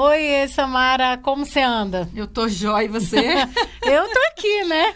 Oi, Samara, como você anda? Eu tô jóia, e você? Eu tô aqui, né?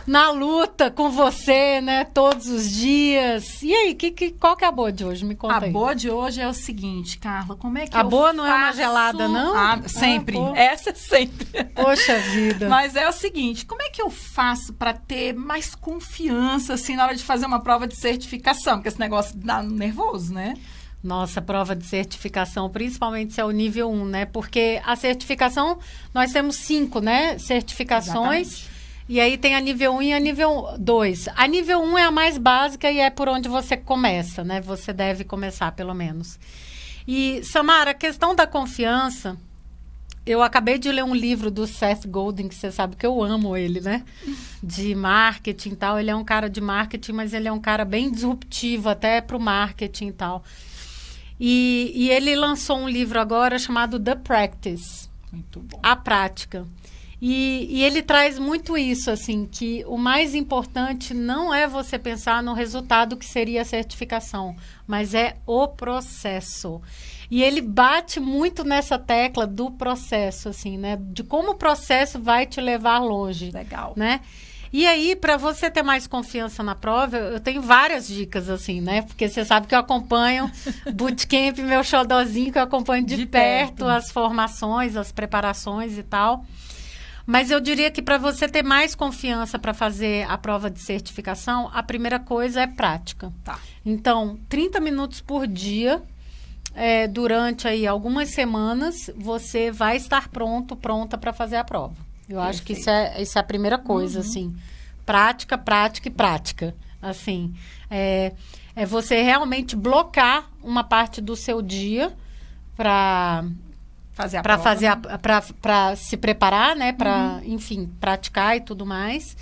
Na luta com você, né? Todos os dias. E aí, qual que é a boa de hoje? Me conta aí. A boa de hoje é o seguinte, Carla, como é que a boa não é uma gelada, não? Sempre. Essa é sempre. Poxa vida. Mas é o seguinte, como é que eu faço para ter mais confiança, assim, na hora de fazer uma prova de certificação? Porque esse negócio dá nervoso, né? Nossa, prova de certificação, principalmente se é o nível 1, né? Porque a certificação, nós temos 5, né? Certificações. Exatamente. E aí tem a nível 1 e a nível 2. A nível 1 é a mais básica e é por onde você começa, né? Você deve começar, pelo menos. E, Samara, a questão da confiança, eu acabei de ler um livro do Seth Godin, que você sabe que eu amo ele, né? De marketing e tal. Ele é um cara de marketing, mas ele é um cara bem disruptivo até para o marketing e tal. E ele lançou um livro agora chamado The Practice. Muito bom. A prática. E ele traz muito isso, assim, que o mais importante não é você pensar no resultado que seria a certificação, mas é o processo. E ele bate muito nessa tecla do processo, assim, né? De como o processo vai te levar longe. Legal. Né? E aí, para você ter mais confiança na prova, eu tenho várias dicas, assim, né? Porque você sabe que eu acompanho Bootcamp, meu xodózinho, que eu acompanho de perto as formações, as preparações e tal. Mas eu diria que para você ter mais confiança para fazer a prova de certificação, a primeira coisa é prática. Tá. Então, 30 minutos por dia, durante aí algumas semanas, você vai estar pronta para fazer a prova. Eu acho que isso é a primeira coisa, assim. Prática, prática e prática. Assim, é você realmente blocar uma parte do seu dia para se preparar, né? Para, enfim, praticar e tudo mais.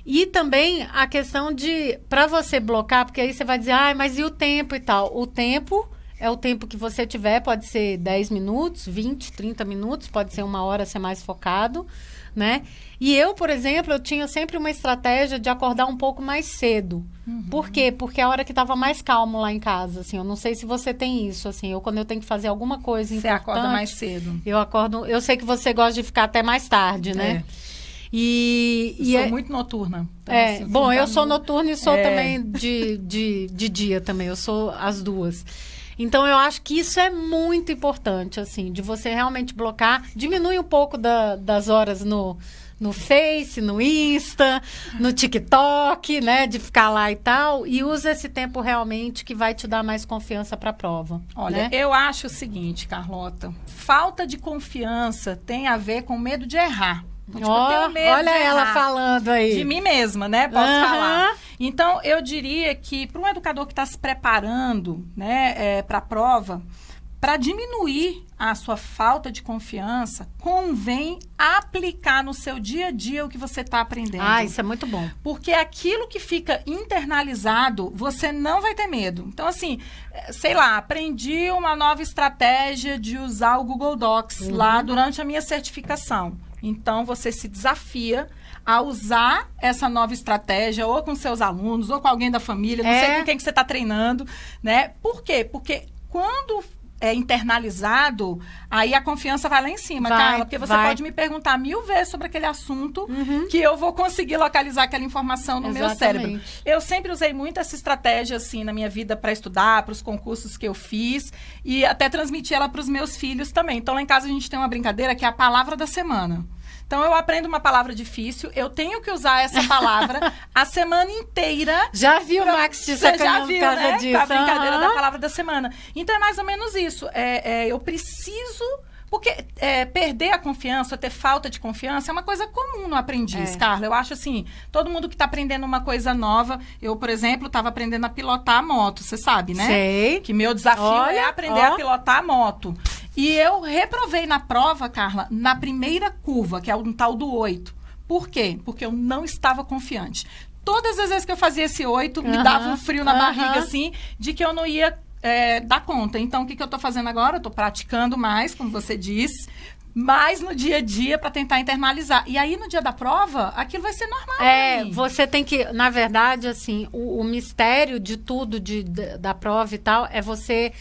E também a questão de, para você blocar, porque aí você vai dizer, mas e o tempo e tal? O tempo é o tempo que você tiver, pode ser 10 minutos, 20, 30 minutos, pode ser 1 hora, ser mais focado, né? E eu, por exemplo, eu tinha sempre uma estratégia de acordar um pouco mais cedo. Por quê? Porque é a hora que estava mais calmo lá em casa, assim. Eu não sei se você tem isso, assim. Quando eu tenho que fazer alguma coisa importante... Você acorda mais cedo. Eu acordo... Eu sei que você gosta de ficar até mais tarde, né? Eu sou muito noturna. Então, assim, bom, eu sou noturna e sou também de dia também. Eu sou as duas. Então, eu acho que isso é muito importante, assim, de você realmente blocar. Diminui um pouco das horas no Face, no Insta, no TikTok, né? De ficar lá e tal. E usa esse tempo realmente que vai te dar mais confiança para a prova. Olha, eu acho o seguinte, Carlota. Falta de confiança tem a ver com medo de errar. Tipo, eu tenho medo olha de ela errar. falando aí. De mim mesma, né? Posso falar. Então, eu diria que para um educador que está se preparando, né, para a prova, para diminuir a sua falta de confiança, convém aplicar no seu dia a dia o que você está aprendendo. Isso é muito bom. Porque aquilo que fica internalizado, você não vai ter medo. Então, assim, sei lá, aprendi uma nova estratégia de usar o Google Docs lá durante a minha certificação. Então, você se desafia a usar essa nova estratégia ou com seus alunos, ou com alguém da família, não sei com quem que você está treinando, né? Por quê? Porque quando é internalizado, aí a confiança vai lá em cima, Carla, porque você pode me perguntar 1000 vezes sobre aquele assunto que eu vou conseguir localizar aquela informação no meu cérebro. Eu sempre usei muito essa estratégia, assim, na minha vida para estudar, para os concursos que eu fiz e até transmitir ela para os meus filhos também. Então, lá em casa a gente tem uma brincadeira que é a palavra da semana. Então, eu aprendo uma palavra difícil, eu tenho que usar essa palavra a semana inteira. Já viu o Max te sacaneando por causa disso? A brincadeira da palavra da semana. Então, é mais ou menos isso. Eu preciso... Porque perder a confiança, ter falta de confiança é uma coisa comum no aprendiz, Carla. Eu acho assim, todo mundo que está aprendendo uma coisa nova... Eu, por exemplo, estava aprendendo a pilotar a moto, você sabe, né? Sei. Que meu desafio é aprender a pilotar a moto. E eu reprovei na prova, Carla, na primeira curva, que é um tal do 8. Por quê? Porque eu não estava confiante. Todas as vezes que eu fazia esse 8, me dava um frio na barriga, assim, de que eu não ia dar conta. Então, o que eu estou fazendo agora? Eu estou praticando mais, como você disse, mais no dia a dia para tentar internalizar. E aí, no dia da prova, aquilo vai ser normal. Você tem que, na verdade, assim, o mistério de tudo, da prova e tal, é você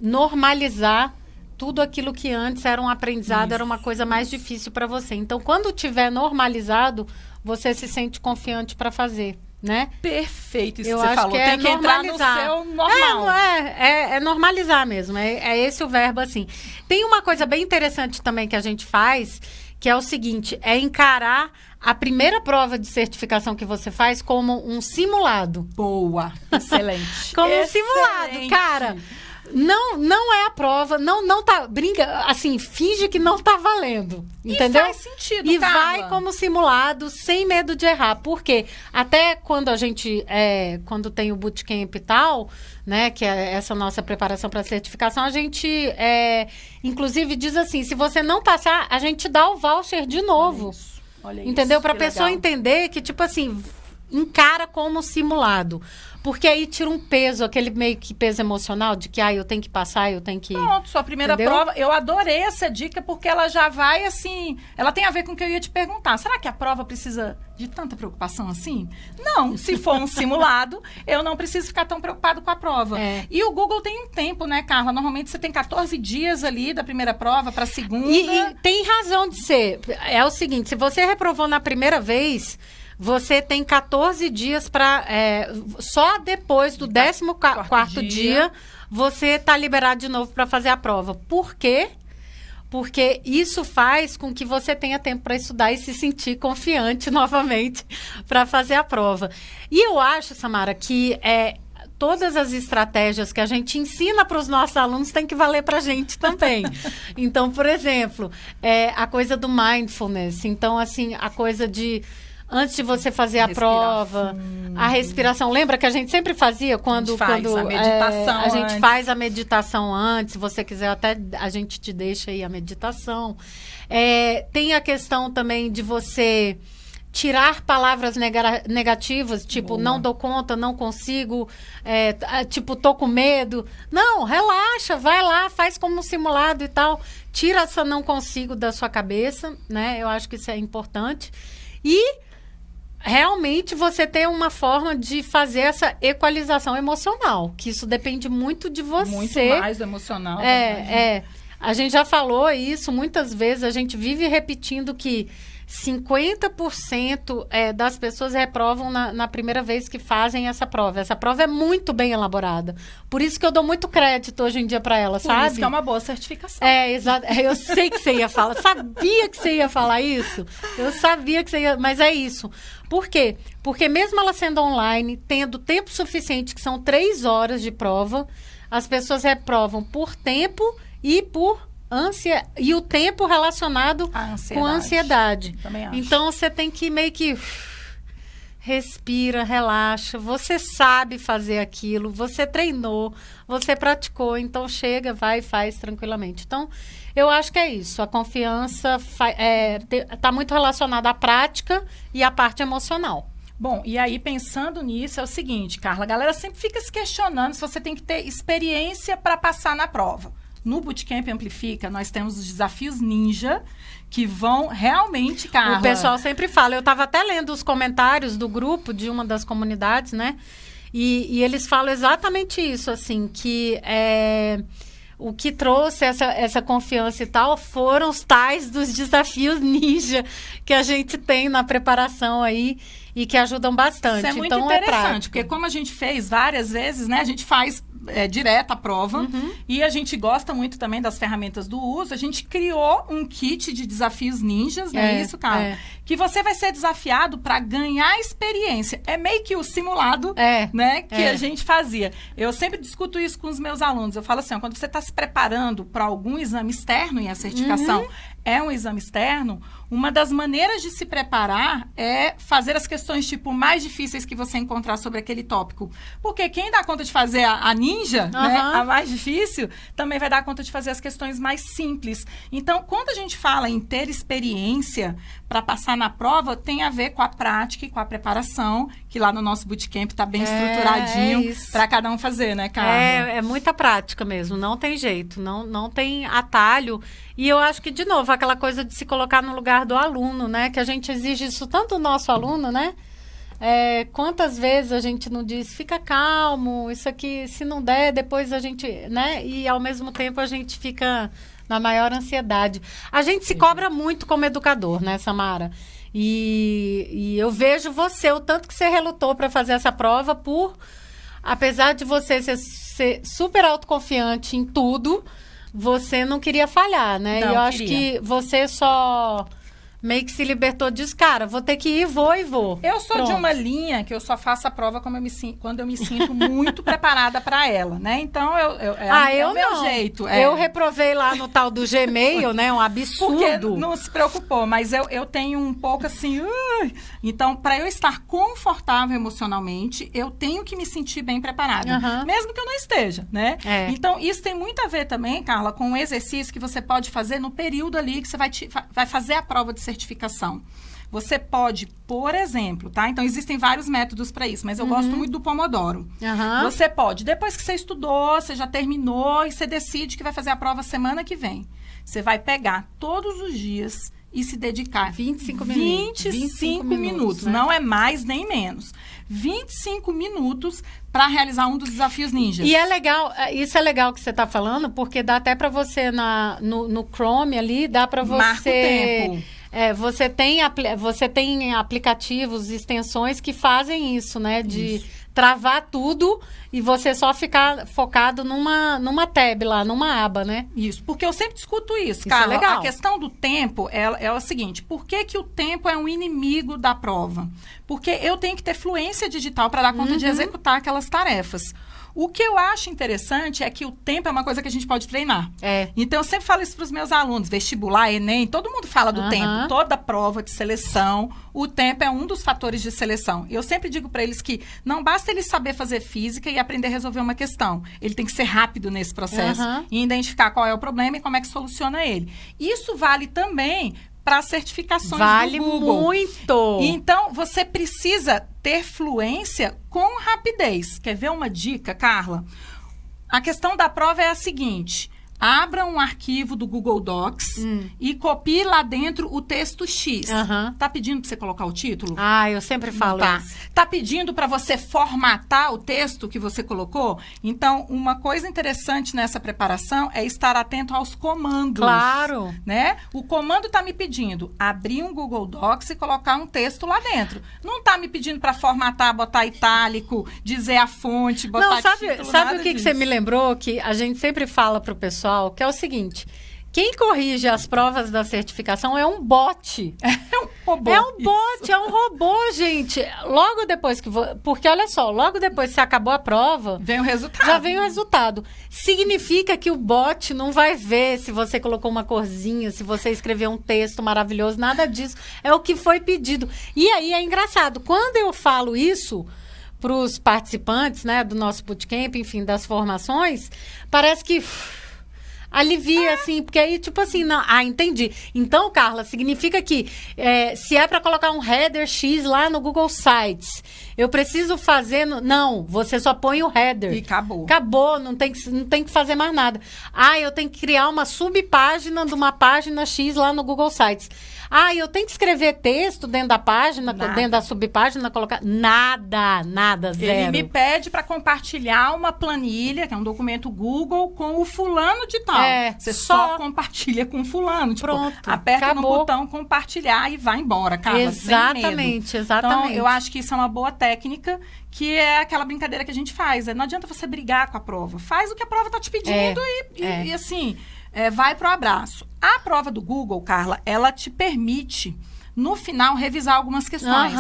normalizar tudo aquilo que antes era um aprendizado, era uma coisa mais difícil para você. Então, quando tiver normalizado, você se sente confiante para fazer, né? Perfeito, isso Eu que você acho falou. que Tem que entrar no seu normal. É normalizar mesmo. É esse o verbo, assim. Tem uma coisa bem interessante também que a gente faz, que é o seguinte, é encarar a primeira prova de certificação que você faz como um simulado. Boa, excelente. Como um simulado, cara. Não é a prova, não tá, brinca, assim, finge que não tá valendo, entendeu? E faz sentido, E Carla. vai como simulado, sem medo de errar, porque até quando a gente, quando tem o bootcamp e tal, né, que é essa nossa preparação para certificação, a gente, inclusive, diz assim, se você não passar, a gente dá o voucher de novo. Olha isso, entendeu? Para a que pessoa legal. entender que, tipo assim, encara como simulado. Porque aí tira um peso, aquele meio que peso emocional de que, eu tenho que passar, eu tenho que... Pronto, sua primeira Entendeu? prova. Eu adorei essa dica, porque ela já vai, assim... Ela tem a ver com o que eu ia te perguntar. Será que a prova precisa de tanta preocupação assim? Não. Se for um simulado, eu não preciso ficar tão preocupado com a prova. E o Google tem um tempo, né, Carla? Normalmente você tem 14 dias ali da primeira prova para a segunda. E tem razão de ser. É o seguinte, se você reprovou na primeira vez... Você tem 14 dias para... só depois do 14º dia, você está liberado de novo para fazer a prova. Por quê? Porque isso faz com que você tenha tempo para estudar e se sentir confiante novamente para fazer a prova. E eu acho, Samara, que... todas as estratégias que a gente ensina para os nossos alunos tem que valer para a gente também. Então, por exemplo, a coisa do mindfulness. Então, assim, a coisa de... Antes de você fazer a prova, a respiração. Lembra que a gente sempre fazia quando... A meditação a gente faz a meditação antes. Se você quiser, até a gente te deixa aí a meditação. Tem a questão também de você tirar palavras negativas, tipo, não dou conta, não consigo, tipo, tô com medo. Não, relaxa, vai lá, faz como um simulado e tal. Tira essa não consigo da sua cabeça, né? Eu acho que isso é importante. E... realmente você tem uma forma de fazer essa equalização emocional, que isso depende muito de você. Muito mais do emocional. A gente já falou isso muitas vezes, a gente vive repetindo que 50% das pessoas reprovam na primeira vez que fazem essa prova. Essa prova é muito bem elaborada. Por isso que eu dou muito crédito hoje em dia para ela, sabe? Por isso que é uma boa certificação. Exato. Eu sei que você ia falar. Sabia que você ia falar isso. Eu sabia que você ia... Mas é isso. Por quê? Porque mesmo ela sendo online, tendo tempo suficiente, que são 3 horas de prova, as pessoas reprovam por tempo e por... e o tempo relacionado com a ansiedade. Também acho. Então, você tem que meio que respira, relaxa. Você sabe fazer aquilo, você treinou, você praticou. Então, chega, vai e faz tranquilamente. Então, eu acho que é isso. A confiança está muito relacionada à prática e à parte emocional. Bom, e aí pensando nisso, é o seguinte, Carla, a galera sempre fica se questionando se você tem que ter experiência para passar na prova. No Bootcamp Amplifica, nós temos os desafios ninja, que vão realmente, Carla... O pessoal sempre fala. Eu estava até lendo os comentários do grupo de uma das comunidades, né? E eles falam exatamente isso, assim, que o que trouxe essa confiança e tal foram os tais dos desafios ninja que a gente tem na preparação aí e que ajudam bastante. Isso é muito então, interessante, porque como a gente fez várias vezes, né? A gente faz direto a prova e a gente gosta muito também das ferramentas do uso. A gente criou um kit de desafios ninjas, não é isso, Carla? Que você vai ser desafiado para ganhar experiência. É meio que o simulado, né? Que a gente fazia. Eu sempre discuto isso com os meus alunos. Eu falo assim, quando você está se preparando para algum exame externo, e a certificação é um exame externo, uma das maneiras de se preparar é fazer as questões, tipo, mais difíceis que você encontrar sobre aquele tópico. Porque quem dá conta de fazer a ninja, né, a mais difícil, também vai dar conta de fazer as questões mais simples. Então, quando a gente fala em ter experiência para passar na prova, tem a ver com a prática e com a preparação, que lá no nosso bootcamp está bem estruturadinho para cada um fazer, né, Carla? É muita prática mesmo, não tem jeito, não tem atalho. E eu acho que, de novo, aquela coisa de se colocar no lugar do aluno, né? Que a gente exige isso tanto do nosso aluno, né? Quantas vezes a gente não diz, fica calmo, isso aqui, se não der, depois a gente, né? E, ao mesmo tempo, a gente fica na maior ansiedade. A gente se cobra muito como educador, né, Samara? E eu vejo você, o tanto que você relutou para fazer essa prova apesar de você ser super autoconfiante em tudo, você não queria falhar, né? Não, e eu acho que você só meio que se libertou disso. Cara, vou ter que ir, vou e vou. Eu sou Pronto. de uma linha que eu só faço a prova quando eu me sinto muito preparada para ela, né? Então, é o meu jeito. Eu reprovei lá no tal do Gmail, né? Um absurdo. Porque não se preocupou, mas eu tenho um pouco assim... Então, para eu estar confortável emocionalmente, eu tenho que me sentir bem preparada. Mesmo que eu não esteja, né? Então, isso tem muito a ver também, Carla, com um exercício que você pode fazer no período ali que você vai fazer a prova de certificação. Você pode, por exemplo, tá? Então, existem vários métodos para isso, mas eu gosto muito do Pomodoro. Você pode, depois que você estudou, você já terminou e você decide que vai fazer a prova semana que vem. Você vai pegar todos os dias e se dedicar 25 minutos. Né? Não é mais nem menos. 25 minutos para realizar um dos desafios ninjas. E é legal, isso é legal que você está falando, porque dá até para você no Chrome ali, dá para você... Marca o tempo. Você tem aplicativos, extensões que fazem isso, né? De travar tudo e você só ficar focado numa tab lá, numa aba, né? Isso, porque eu sempre discuto isso, Carla. É legal. A questão do tempo é o seguinte, por que o tempo é um inimigo da prova? Porque eu tenho que ter fluência digital para dar conta de executar aquelas tarefas. O que eu acho interessante é que o tempo é uma coisa que a gente pode treinar. Então, eu sempre falo isso para os meus alunos, vestibular, Enem, todo mundo fala do tempo. Toda prova de seleção, o tempo é um dos fatores de seleção. Eu sempre digo para eles que não basta ele saber fazer física e aprender a resolver uma questão. Ele tem que ser rápido nesse processo e identificar qual é o problema e como é que soluciona ele. Isso vale também para certificações do Google. Vale muito! Então, você precisa ter fluência com rapidez. Quer ver uma dica, Carla? A questão da prova é a seguinte... Abra um arquivo do Google Docs e copie lá dentro o texto X. Tá pedindo para você colocar o título? Eu sempre falo isso. Tá pedindo para você formatar o texto que você colocou? Então, uma coisa interessante nessa preparação é estar atento aos comandos. Claro. Né? O comando tá me pedindo abrir um Google Docs e colocar um texto lá dentro. Não tá me pedindo para formatar, botar itálico, dizer a fonte, botar título, sabe o que você me lembrou? Que a gente sempre fala pro pessoal, que é o seguinte, quem corrige as provas da certificação é um bot. É um robô. É um bot, é um robô, gente. Logo depois que... Porque, olha só, logo depois que você acabou a prova... Vem o resultado. Já vem o resultado. Significa que o bot não vai ver se você colocou uma corzinha, se você escreveu um texto maravilhoso, nada disso. É o que foi pedido. E aí é engraçado. Quando eu falo isso para os participantes, né, do nosso bootcamp, enfim, das formações, parece que... alivia, assim, porque aí, tipo assim, não, entendi. Então, Carla, significa que se é para colocar um header X lá no Google Sites, eu preciso fazer... Não, você só põe o header. E acabou. Acabou, não tem que fazer mais nada. Eu tenho que criar uma subpágina de uma página X lá no Google Sites. Eu tenho que escrever texto dentro da página, dentro da subpágina, colocar... Nada, zero. Ele me pede para compartilhar uma planilha, que é um documento Google, com o fulano de tal. Você só compartilha com o fulano. Tipo, pronto, aperta acabou. no botão compartilhar e vai embora, Carla, exatamente, sem medo. Exatamente. Então, eu acho que isso é uma boa técnica, que é aquela brincadeira que a gente faz. Não adianta você brigar com a prova. Faz o que a prova está te pedindo e assim... vai pro abraço. A prova do Google, Carla, ela te permite, no final, revisar algumas questões.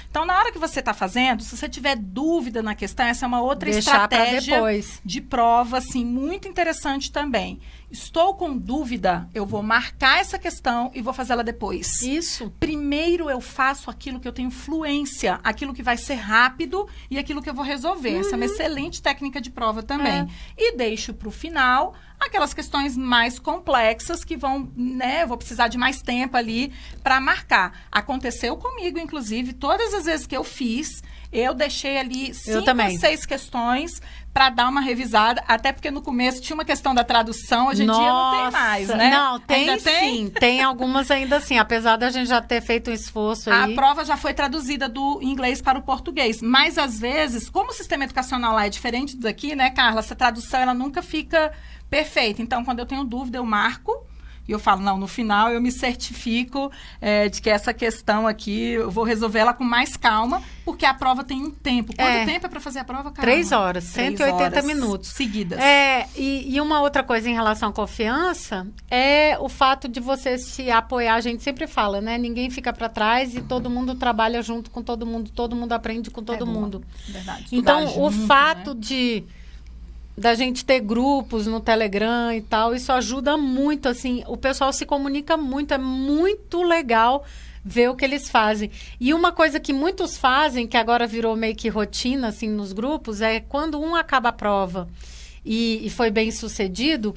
Então, na hora que você está fazendo, se você tiver dúvida na questão, essa é uma outra estratégia de prova, assim, muito interessante também. Estou com dúvida, eu vou marcar essa questão e vou fazer ela depois. Isso. Primeiro eu faço aquilo que eu tenho fluência, aquilo que vai ser rápido e aquilo que eu vou resolver. Essa é uma excelente técnica de prova também. E deixo para o final aquelas questões mais complexas que vão então, né, eu vou precisar de mais tempo ali para marcar. Aconteceu comigo, inclusive, todas as vezes que eu fiz, eu deixei ali 5 ou 6 questões para dar uma revisada, até porque no começo tinha uma questão da tradução, hoje em dia não tem mais, né? Não, tem sim, tem algumas ainda assim, apesar da gente já ter feito um esforço aí. A prova já foi traduzida do inglês para o português, mas às vezes, como o sistema educacional lá é diferente do daqui, né, Carla, essa tradução ela nunca fica perfeita. Então, quando eu tenho dúvida, eu marco. E eu falo, não, no final eu me certifico de que essa questão aqui, eu vou resolver ela com mais calma, porque a prova tem um tempo. Quanto tempo é para fazer a prova, Carla? 3 horas, 180 minutos. Seguidas. E uma outra coisa em relação à confiança é o fato de você se apoiar. A gente sempre fala, né? Ninguém fica para trás e todo mundo trabalha junto com todo mundo aprende com todo mundo. Verdade. Então, junto, o fato da gente ter grupos no Telegram e tal, isso ajuda muito, assim, o pessoal se comunica muito, é muito legal ver o que eles fazem. E uma coisa que muitos fazem, que agora virou meio que rotina, assim, nos grupos, é quando um acaba a prova e foi bem sucedido,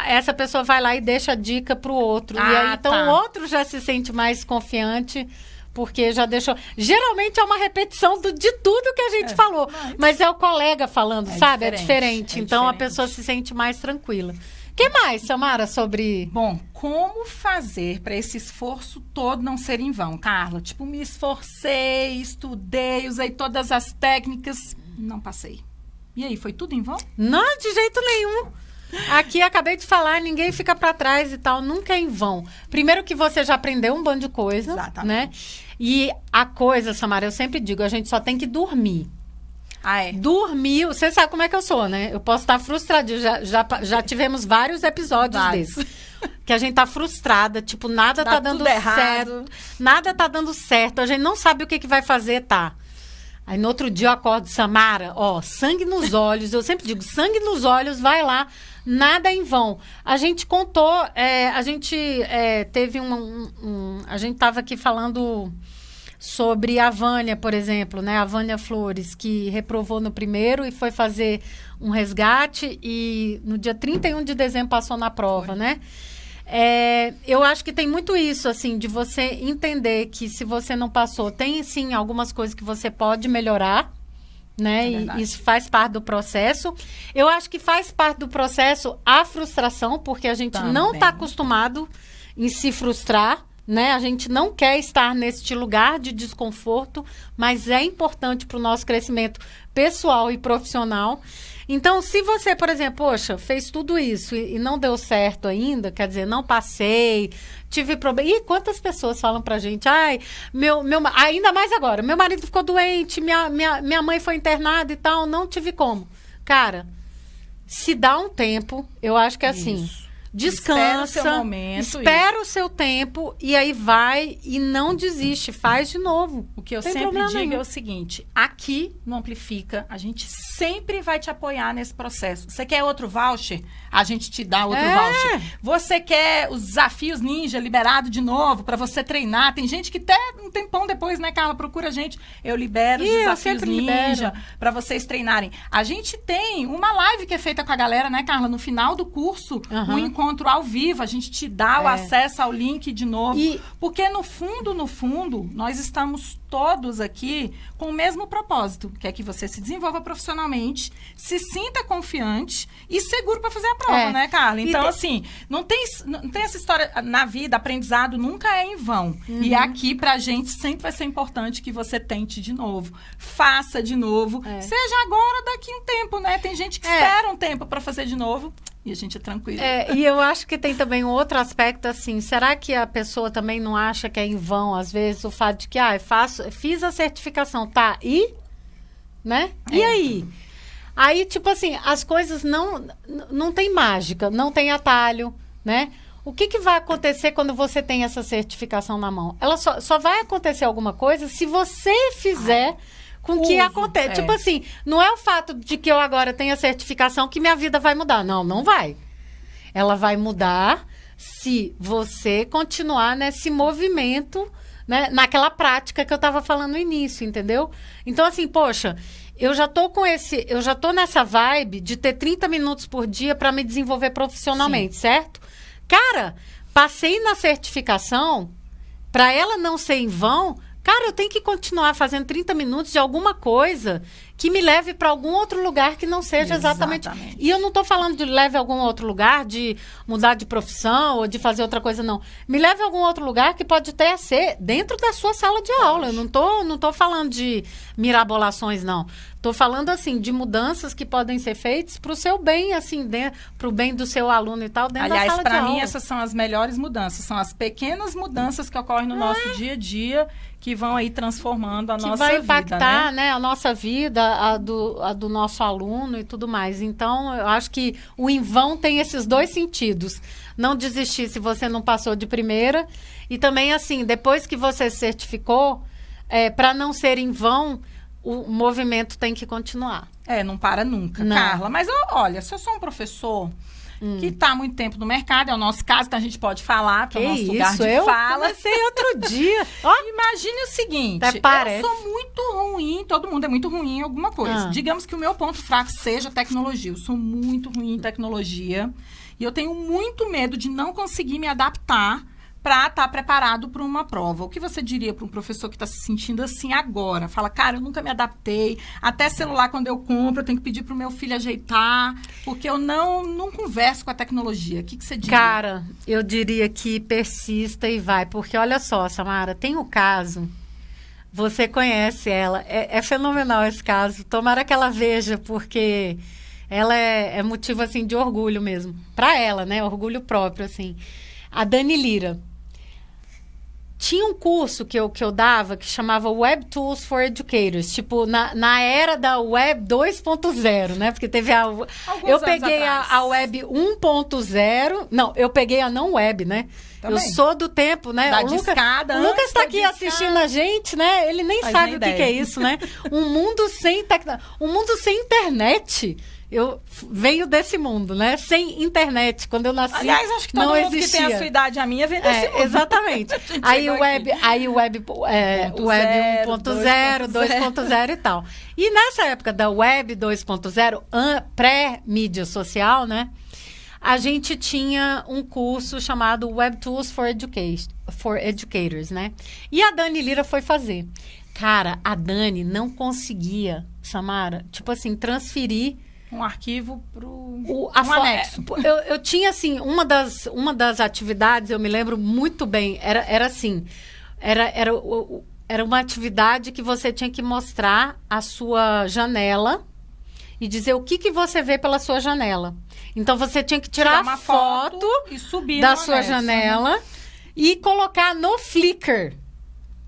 essa pessoa vai lá e deixa a dica pro outro. E aí, então, o outro já se sente mais confiante, porque já deixou... Geralmente é uma repetição de tudo que a gente falou. Mas é o colega falando, sabe? É diferente. Então, a pessoa se sente mais tranquila. O que mais, Samara, sobre... Bom, como fazer para esse esforço todo não ser em vão, Carla? Tipo, me esforcei, estudei, usei todas as técnicas, não passei. E aí, foi tudo em vão? Não, de jeito nenhum. Aqui, acabei de falar, ninguém fica para trás e tal, nunca é em vão. Primeiro que você já aprendeu um bando de coisa, né? E a coisa, Samara, eu sempre digo, a gente só tem que dormir. Dormir, você sabe como é que eu sou, né? Eu posso estar frustrada, já tivemos vários episódios desses. Que a gente tá frustrada, tipo, nada tá dando certo. Nada tá dando certo, a gente não sabe o que vai fazer, tá? Aí no outro dia eu acordo, Samara, sangue nos olhos, eu sempre digo, sangue nos olhos, vai lá, nada em vão. A gente contou, a gente teve a gente estava aqui falando sobre a Vânia, por exemplo, né? A Vânia Flores, que reprovou no primeiro e foi fazer um resgate e no dia 31 de dezembro passou na prova, né? Eu acho que tem muito isso, assim, de você entender que se você não passou, tem, sim, algumas coisas que você pode melhorar, né? E isso faz parte do processo. Eu acho que faz parte do processo a frustração, porque a gente não está acostumado em se frustrar, né? A gente não quer estar neste lugar de desconforto, mas é importante para o nosso crescimento pessoal e profissional. Então, se você, por exemplo, poxa, fez tudo isso e não deu certo ainda, quer dizer, não passei, tive problema. E quantas pessoas falam pra gente, ainda mais agora, meu marido ficou doente, minha mãe foi internada e tal, não tive como. Cara, se dá um tempo, eu acho que é assim... Descansa, espera o seu tempo e aí vai e não desiste, faz de novo. O que eu sempre digo é o seguinte, aqui no Amplifica, a gente sempre vai te apoiar nesse processo. Você quer outro voucher? A gente te dá outro voucher. Você quer os desafios ninja liberado de novo para você treinar? Tem gente que até um tempão depois, né, Carla, procura a gente. Eu libero os desafios ninja para vocês treinarem. A gente tem uma live que é feita com a galera, né, Carla, no final do curso, um encontro ao vivo, a gente te dá o acesso ao link de novo, porque no fundo, nós estamos todos aqui com o mesmo propósito, que é que você se desenvolva profissionalmente, se sinta confiante e seguro para fazer a prova, né, Carla? Então, assim, não tem essa história na vida, aprendizado nunca é em vão. E aqui, pra gente, sempre vai ser importante que você tente de novo, faça de novo, seja agora, daqui um tempo, né? Tem gente que espera um tempo para fazer de novo. E a gente é tranquilo. E eu acho que tem também um outro aspecto, assim, será que a pessoa também não acha que é em vão, às vezes, o fato de que, fiz a certificação, tá, né? E aí? Aí, tipo assim, as coisas não tem mágica, não tem atalho, né? O que vai acontecer quando você tem essa certificação na mão? Ela só vai acontecer alguma coisa se você fizer... com que acontece. Tipo assim, não é o fato de que eu agora tenho a certificação que minha vida vai mudar. Não vai. Ela vai mudar se você continuar nesse movimento, né, naquela prática que eu estava falando no início, entendeu? Então, assim, poxa, eu já tô nessa vibe de ter 30 minutos por dia para me desenvolver profissionalmente, certo? Cara, passei na certificação, para ela não ser em vão, cara, eu tenho que continuar fazendo 30 minutos de alguma coisa que me leve para algum outro lugar que não seja exatamente. E eu não estou falando de leve a algum outro lugar, de mudar de profissão ou de fazer outra coisa, não. Me leve a algum outro lugar que pode até ser dentro da sua sala de aula. Eu não tô falando de mirabolações, não. Estou falando, assim, de mudanças que podem ser feitas para o seu bem, assim, para o bem do seu aluno e tal, dentro da sala de aula. Aliás, para mim, essas são as melhores mudanças. São as pequenas mudanças que ocorrem no nosso dia a dia, que vão aí transformando a nossa vida, que vai impactar, né, a nossa vida, a do nosso aluno e tudo mais. Então, eu acho que o em vão tem esses dois sentidos. Não desistir se você não passou de primeira. E também, assim, depois que você se certificou, para não ser em vão, o movimento tem que continuar. Não para nunca, não. Carla. Mas, olha, se eu sou um professor que está há muito tempo no mercado, é o nosso caso, então a gente pode falar, que é o nosso lugar de fala. Eu comecei outro dia. Imagine o seguinte, eu sou muito ruim, todo mundo é muito ruim em alguma coisa. Digamos que o meu ponto fraco seja tecnologia. Eu sou muito ruim em tecnologia e eu tenho muito medo de não conseguir me adaptar para estar preparado para uma prova. O que você diria para um professor que está se sentindo assim agora? Fala, cara, eu nunca me adaptei. Até celular, quando eu compro, eu tenho que pedir para o meu filho ajeitar, porque eu não converso com a tecnologia. O que você diria? Cara, eu diria que persista e vai. Porque, olha só, Samara, tem o caso... Você conhece ela. É fenomenal esse caso. Tomara que ela veja, porque ela é motivo, assim, de orgulho mesmo. Para ela, né? Orgulho próprio, assim. A Dani Lira. Tinha um curso que eu dava que chamava Web Tools for Educators. Tipo, na era da Web 2.0, né? Porque teve eu peguei a Web 1.0. Não, eu peguei a não web, né? Também. Eu sou do tempo, né? Da discada. O Lucas está aqui assistindo a gente, né? Ele nem sabe o que é isso, né? Um mundo sem internet. Eu venho desse mundo, né? Sem internet. Quando eu nasci, aliás, acho que todo não mundo existia. Que tem a sua idade, a minha, vem desse mundo. Exatamente. aí o web 1.0, 2.0 e tal. E nessa época da Web 2.0, pré-mídia social, né? A gente tinha um curso chamado Web Tools for Educators, né? E a Dani Lira foi fazer. Cara, a Dani não conseguia, Samara, tipo assim, transferir um arquivo para um anexo. Eu tinha, assim, uma das atividades, eu me lembro muito bem, era assim, era uma atividade que você tinha que mostrar a sua janela e dizer o que você vê pela sua janela. Então, você tinha que tirar uma foto e subir da sua janela e colocar no Flickr.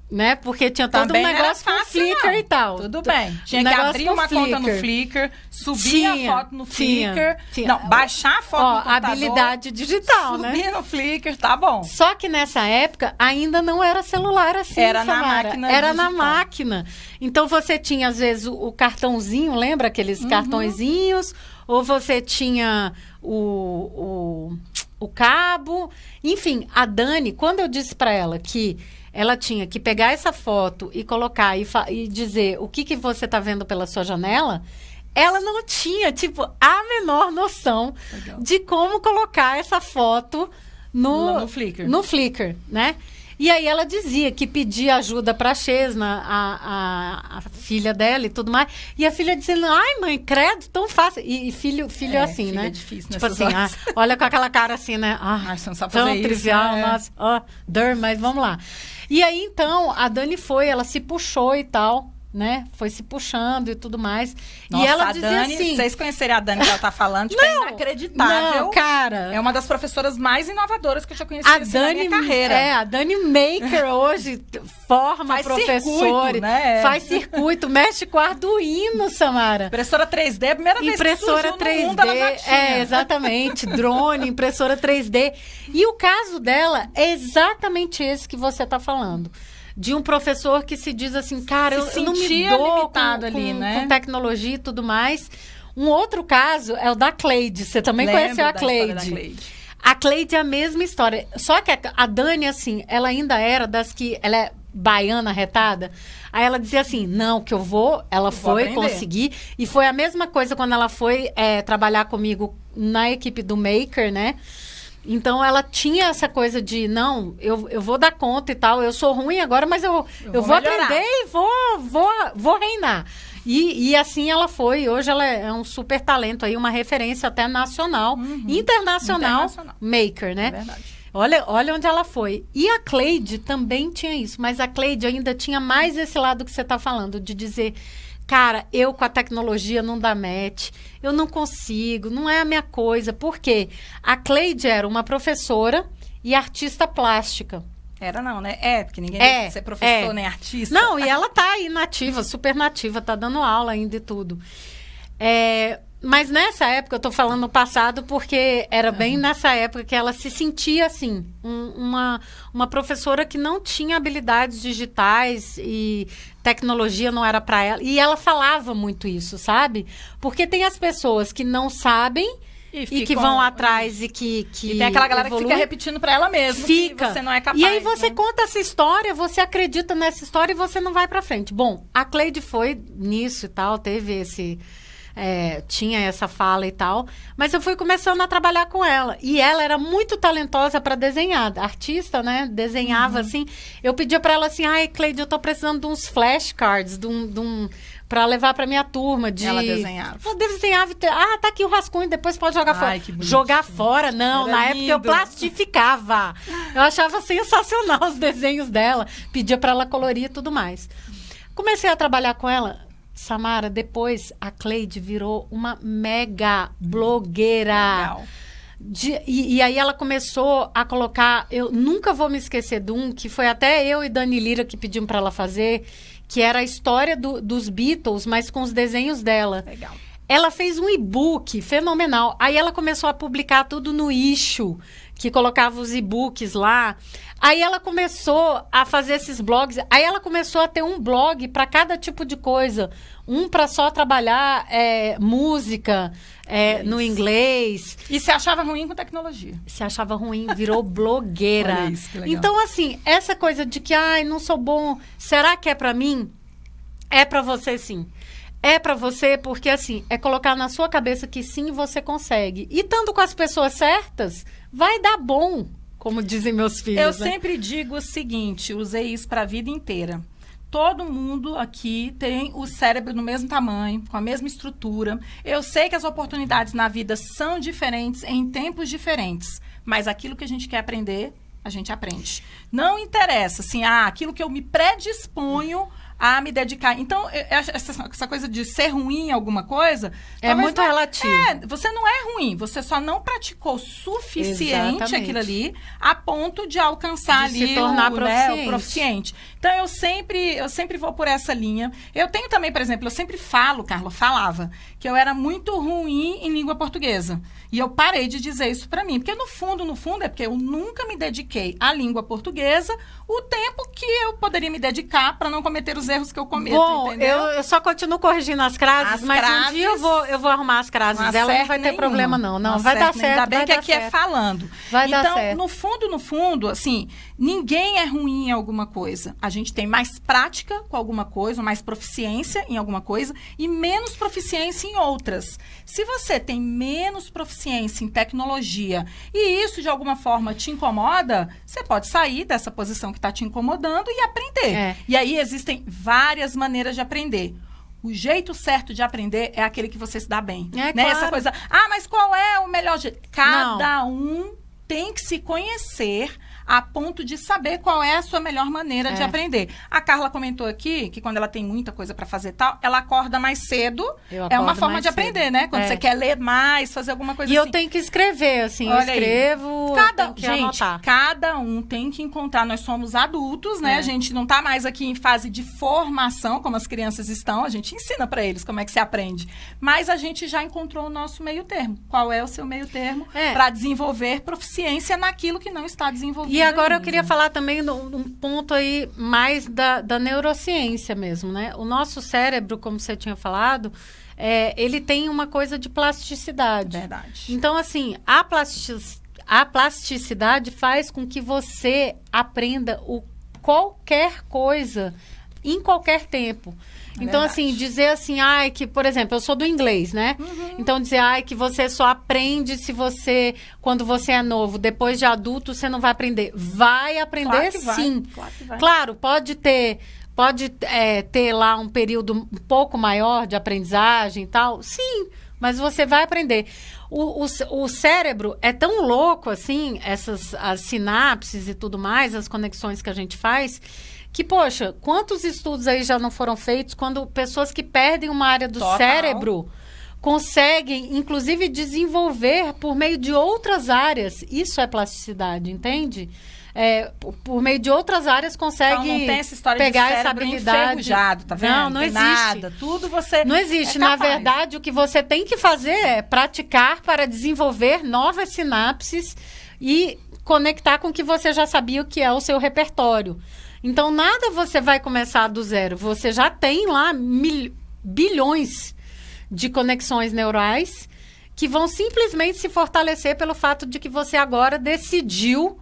Né? Porque tinha todo um negócio com Flickr e tal. Tudo bem. Tinha que abrir uma conta no Flickr, subir a foto no Flickr. Não, baixar a foto no computador. Habilidade digital, né? Subir no Flickr, tá bom. Só que nessa época ainda não era celular assim, era Samara. Na máquina Era digital. Na máquina. Então você tinha, às vezes, o cartãozinho, lembra aqueles cartõezinhos? Ou você tinha o cabo. Enfim, a Dani, quando eu disse para ela que ela tinha que pegar essa foto e colocar e dizer o que você está vendo pela sua janela, ela não tinha, tipo, a menor noção de como colocar essa foto no Flickr, né? E aí ela dizia que pedia ajuda para a Chesna, a filha dela e tudo mais. E a filha dizendo, ai mãe, credo, tão fácil. E filho assim, filho né? É difícil, tipo assim, olha com aquela cara assim, né? Você não sabe tão fazer trivial, isso, nossa, mas vamos lá. E aí, então, a Dani ela se puxou e tal, né? Foi se puxando e tudo mais. Nossa, e ela dizia Dani, assim... vocês conhecerem a Dani que ela tá falando, tipo, é inacreditável. Não, cara... É uma das professoras mais inovadoras que eu já conheci na minha carreira. A Dani Maker hoje forma professores, né? Faz circuito, mexe com Arduino, Samara. Impressora 3D, primeira vez que surgiu no mundo, ela já tinha. Exatamente. Drone, impressora 3D. E o caso dela é exatamente esse que você tá falando. De um professor que se diz assim, cara, eu não me dou limitado ali, né? Com tecnologia e tudo mais. Um outro caso é o da Cleide. Você também conheceu a Cleide. A Cleide é a mesma história. Só que a Dani, assim, ela ainda era das que... Ela é baiana, retada. Aí ela dizia assim, não, que eu vou... Ela foi conseguir. E foi a mesma coisa quando ela foi trabalhar comigo na equipe do Maker, né? Então, ela tinha essa coisa de, não, eu vou dar conta e tal, eu sou ruim agora, mas eu vou aprender e vou reinar. E assim ela foi. Hoje ela é um super talento aí, uma referência até nacional, internacional, maker, né? É verdade. Olha onde ela foi. E a Cleide também tinha isso, mas a Cleide ainda tinha mais esse lado que você está falando, de dizer, cara, eu com a tecnologia não dá match, eu não consigo, não é a minha coisa. Por quê? A Cleide era uma professora e artista plástica. Era não, né? Porque ninguém quer ser professor nem artista. Não, e ela tá aí nativa, super nativa, tá dando aula ainda e tudo. Mas nessa época, eu tô falando no passado, porque era bem nessa época que ela se sentia assim, uma professora que não tinha habilidades digitais e tecnologia não era para ela. E ela falava muito isso, sabe? Porque tem as pessoas que não sabem e que vão atrás e que e tem aquela galera que fica repetindo para ela mesma que você não é capaz. E aí você conta essa história, você acredita nessa história e você não vai para frente. Bom, a Cleide foi nisso e tal, teve esse... tinha essa fala e tal, mas eu fui começando a trabalhar com ela, e ela era muito talentosa para desenhar, artista, né, desenhava assim, eu pedia para ela assim, ai, Cleide, eu tô precisando de uns flashcards, para levar para minha turma. Ela desenhava. Eu desenhava, tá aqui o rascunho, depois pode jogar fora. Jogar fora, não, na época eu plastificava, eu achava sensacional os desenhos dela, pedia para ela colorir e tudo mais. Comecei a trabalhar com ela, Samara, depois a Cleide virou uma mega blogueira. Legal. E aí ela começou a colocar... Eu nunca vou me esquecer de um, que foi até eu e Dani Lira que pedimos para ela fazer, que era a história dos Beatles, mas com os desenhos dela. Legal. Ela fez um e-book fenomenal. Aí ela começou a publicar tudo no Issue, que colocava os e-books lá. Aí ela começou a fazer esses blogs. Aí ela começou a ter um blog para cada tipo de coisa. Um para só trabalhar música no inglês. E se achava ruim com tecnologia. Se achava ruim, virou blogueira. Olha isso, que legal. Então, assim, essa coisa de que, não sou bom, será que é para mim? É para você, sim. É para você, porque assim, é colocar na sua cabeça que sim, você consegue. E estando com as pessoas certas, vai dar bom, como dizem meus filhos. Eu sempre digo o seguinte, usei isso para a vida inteira. Todo mundo aqui tem o cérebro do mesmo tamanho, com a mesma estrutura. Eu sei que as oportunidades na vida são diferentes, em tempos diferentes. Mas aquilo que a gente quer aprender, a gente aprende. Não interessa, assim, aquilo que eu me predisponho a me dedicar. Então, essa coisa de ser ruim em alguma coisa... É muito relativo. Você não é ruim, você só não praticou suficiente aquilo ali a ponto de alcançar ali se tornar o proficiente. Então, eu sempre vou por essa linha. Eu tenho também, por exemplo, eu sempre falava que eu era muito ruim em língua portuguesa. E eu parei de dizer isso pra mim. Porque, no fundo, é porque eu nunca me dediquei à língua portuguesa o tempo que eu poderia me dedicar para não cometer os erros que eu cometo, entendeu? Eu só continuo corrigindo as crases, um dia eu vou arrumar as crases dela, não vai ter problema não. Não, vai dar certo. Ainda bem que aqui é falando. Vai dar certo. Então, no fundo, assim, ninguém é ruim em alguma coisa. A gente tem mais prática com alguma coisa, mais proficiência em alguma coisa e menos proficiência em outras. Se você tem menos proficiência em tecnologia e isso de alguma forma te incomoda, você pode sair dessa posição que está te incomodando e aprender. E aí existem várias maneiras de aprender. O jeito certo de aprender é aquele que você se dá bem. Né? Claro. Essa coisa, mas qual é o melhor jeito? Cada um tem que se conhecer a ponto de saber qual é a sua melhor maneira de aprender. A Carla comentou aqui que quando ela tem muita coisa para fazer tal, ela acorda mais cedo. É uma forma de aprender, né? Quando você quer ler mais, fazer alguma coisa assim. E eu tenho que escrever, assim, eu escrevo, tenho que anotar. Cada um tem que encontrar, nós somos adultos, né? A gente não tá mais aqui em fase de formação, como as crianças estão, a gente ensina para eles como é que se aprende. Mas a gente já encontrou o nosso meio termo. Qual é o seu meio termo para desenvolver proficiência naquilo que não está desenvolvido? E agora eu queria falar também num ponto aí mais da neurociência mesmo, né? O nosso cérebro, como você tinha falado, ele tem uma coisa de plasticidade. Verdade. Então, assim, a plasticidade faz com que você aprenda qualquer coisa em qualquer tempo. Então, assim, dizer assim, que, por exemplo, eu sou do inglês, né? Então, dizer, que você só aprende quando você é novo, depois de adulto, você não vai aprender. Vai aprender, sim. Claro que vai. Claro, pode ter lá um período um pouco maior de aprendizagem e tal, sim, mas você vai aprender. O cérebro é tão louco, assim, as sinapses e tudo mais, as conexões que a gente faz, que, poxa, quantos estudos aí já não foram feitos quando pessoas que perdem uma área do cérebro conseguem, inclusive, desenvolver por meio de outras áreas. Isso é plasticidade, entende? Por meio de outras áreas consegue então, não tem essa história pegar de essa habilidade. Enferrujado, tá vendo? Não existe. Nada, tudo você não existe. Na verdade, o que você tem que fazer é praticar para desenvolver novas sinapses e conectar com o que você já sabia que é o seu repertório. Então, nada você vai começar do zero. Você já tem lá bilhões de conexões neurais que vão simplesmente se fortalecer pelo fato de que você agora decidiu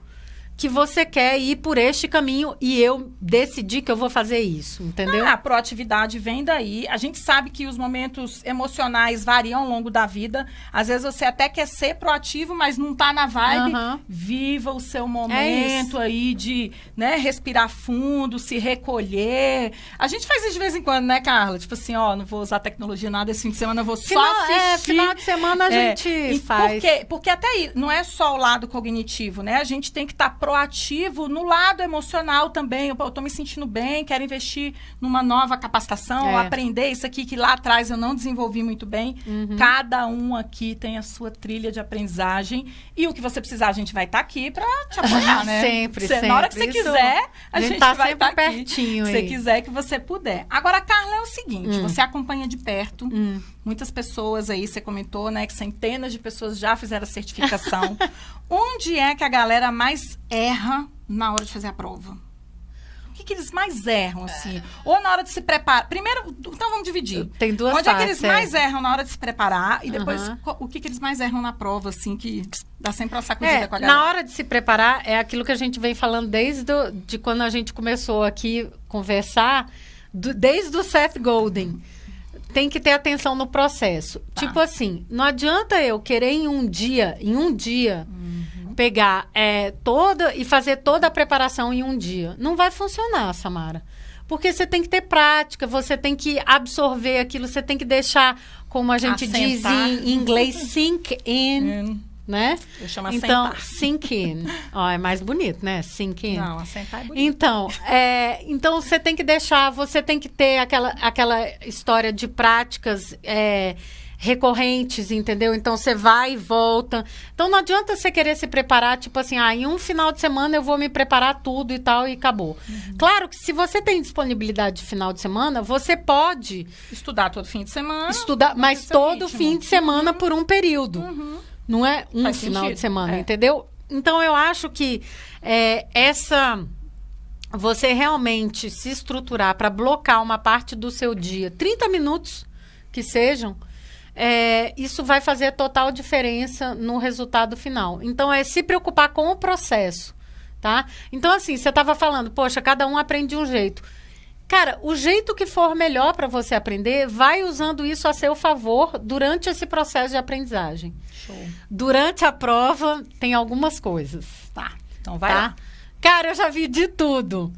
que você quer ir por este caminho e eu decidi que eu vou fazer isso, entendeu? A proatividade vem daí. A gente sabe que os momentos emocionais variam ao longo da vida. Às vezes você até quer ser proativo, mas não tá na vibe. Viva o seu momento aí de, né, respirar fundo, se recolher. A gente faz isso de vez em quando, né, Carla? Tipo assim, não vou usar tecnologia nada esse fim de semana, eu vou só assistir. Final de semana a gente faz. Porque até aí, não é só o lado cognitivo, né? A gente tem que estar proativo no lado emocional também. Eu tô me sentindo bem, quero investir numa nova capacitação, aprender isso aqui que lá atrás eu não desenvolvi muito bem. Cada um aqui tem a sua trilha de aprendizagem e o que você precisar, a gente vai estar aqui para te apoiar, né? Sempre. Na hora que você quiser, a gente tá vai sempre estar pertinho. Se você quiser que você puder. Agora, Carla, é o seguinte, você acompanha de perto, muitas pessoas aí, você comentou, né, que centenas de pessoas já fizeram a certificação. Onde é que a galera mais erra na hora de fazer a prova? O que eles mais erram, assim? Ou na hora de se preparar? Primeiro, então vamos dividir. Tem duas partes. Onde é que eles mais erram na hora de se preparar? E depois, o que eles mais erram na prova, assim, que dá sempre uma sacudida com a galera? Na hora de se preparar, é aquilo que a gente vem falando desde quando a gente começou aqui conversar, desde o Seth Godin. Tem que ter atenção no processo. Tipo assim, não adianta eu querer em um dia, pegar e fazer toda a preparação em um dia. Não vai funcionar, Samara. Porque você tem que ter prática, você tem que absorver aquilo, você tem que deixar, como a gente diz em inglês, sink in. Né? Eu chamo então, assentar. Sink in. É mais bonito, né? Sink in. Não, assentar é bonito. Então você tem que deixar, você tem que ter aquela história de práticas recorrentes, entendeu? Então, você vai e volta. Então, não adianta você querer se preparar, tipo assim, em um final de semana eu vou me preparar tudo e tal, e acabou. Claro que se você tem disponibilidade de final de semana, você pode... Estudar todo fim de semana. Mas todo fim de semana por um período. Não é um final de semana, entendeu? Então, eu acho que você realmente se estruturar para blocar uma parte do seu dia, 30 minutos que sejam, isso vai fazer total diferença no resultado final. Então, se preocupar com o processo, tá? Então, assim, você estava falando, poxa, cada um aprende de um jeito. Cara, o jeito que for melhor para você aprender, vai usando isso a seu favor durante esse processo de aprendizagem. Show. Durante a prova, tem algumas coisas. Tá, então vai lá. Cara, eu já vi de tudo.